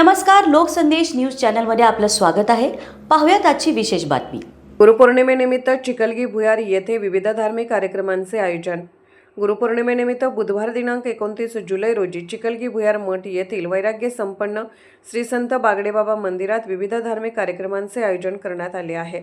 नमस्कार, लोकसंदेश न्यूज चॅनलमध्ये आपलं स्वागत आहे. पाहूयात आजची विशेष बातमी. गुरुपौर्णिमेनिमित्त चिखलगी भुयार येथे विविध धार्मिक कार्यक्रमांचे आयोजन. गुरुपौर्णिमेनिमित्त बुधवार दिनांक 29 जुलै रोजी चिखलगी भुयार मठ येथील वैराग्य संपन्न श्री संत बागडेबाबा मंदिरात विविध धार्मिक कार्यक्रमांचे आयोजन करण्यात आले आहे.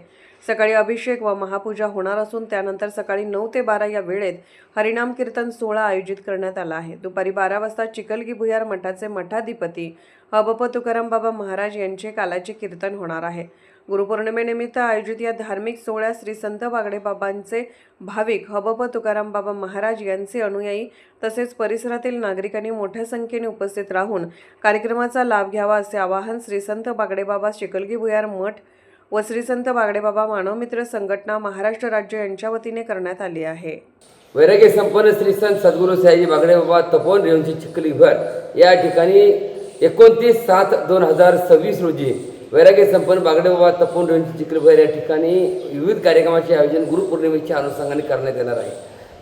सकाळी अभिषेक व महापूजा होणार असून त्यानंतर सकाळी 9 ते 12 या वेळेत हरिनाम कीर्तन सोहळा आयोजित करण्यात आला आहे. दुपारी 12 वाजता चिखलगी भुयार मठाचे मठाधिपती हबप तुकाराम बाबा महाराज यांचे कालाचे कीर्तन होणार आहे. गुरुपौर्णिमेनिमित्त आयोजित या धार्मिक सोहळ्यात श्री संत बागडेबाबांचे भाविक हबप तुकाराम बाबा महाराज यांचे अनुयायी तसेच परिसरातील नागरिकांनी मोठ्या संख्येने उपस्थित राहून कार्यक्रमाचा लाभ घ्यावा असे आवाहन श्री संत बागडेबाबा चिखलगी भुयार मठ व श्री संत बागडेबाबा मानवमित्र संघटना महाराष्ट्र राज्य यांच्या वतीने करण्यात आले आहे. वैराग्य संपन्न श्री संत सद्गुरू साईजी बागडेबाबा तपोवन रेवंची चिखली भुयार या ठिकाणी 29/7/2026 रोजी वैराग्य संपन्न बागडेबाबा तपोवन रेवंची चिखली भुयार या ठिकाणी विविध कार्यक्रमाचे आयोजन गुरुपौर्णिमेच्या अनुषंगाने करण्यात येणार आहे.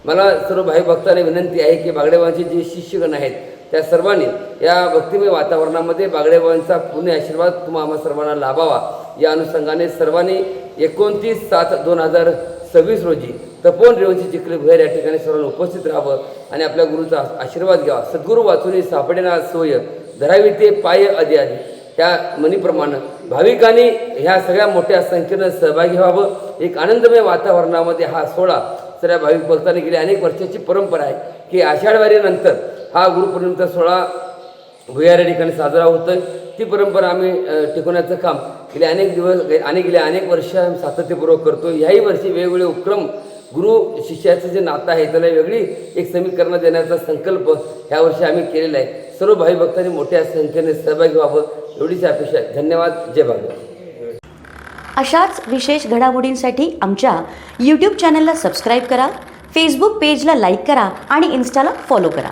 मला सर्व भाई भक्तांना विनंती आहे की बागडेबाबांचे जे शिष्यगण आहेत त्या सर्वांनी या भक्तिमय वातावरणामध्ये बागडेबाबांचा पुण्य आशीर्वाद तुम्हा सर्वांना लाभावा या अनुषंगाने सर्वांनी 29/7/2026 रोजी तपोवन रेवंची चिखली भुयार या ठिकाणी सर्वांना उपस्थित राहावं आणि आपल्या गुरुचा आशीर्वाद घ्यावा. सद्गुरू वाचून सापडेना सोय धरावी ते पाय आधी आधी त्या म्हणीप्रमाणे भाविकांनी ह्या सगळ्या मोठ्या संख्येनं सहभागी व्हावं. एक आनंदमय वातावरणामध्ये हा सोहळा सर्व भाविक भक्तांनी गेली अनेक वर्षाची परंपरा आहे की आषाढवारीनंतर हा गुरुपौर्णिमेचा सोहळा भुयार या ठिकाणी साजरा होतोय. ती परंपरा आम्ही टिकवण्याचं काम गेले अनेक वर्ष सातत्यपूर्वक करतो. ह्याही वर्षी वेगवेगळे उपक्रम गुरु शिष्याचं जे नातं आहे त्याला वेगळी एक समीकरण देण्याचा संकल्प ह्या वर्षी आम्ही केलेला आहे. सर्व भाई भक्तांनी मोठ्या संख्येने सहभागी व्हावं एवढीच अपेक्षा आहे. धन्यवाद. जय बागडेबाबा. अशाच विशेष घडामोडींसाठी आमच्या यूट्यूब चॅनलला सबस्क्राईब करा, फेसबुक पेजला लाईक करा आणि इन्स्टाला फॉलो करा.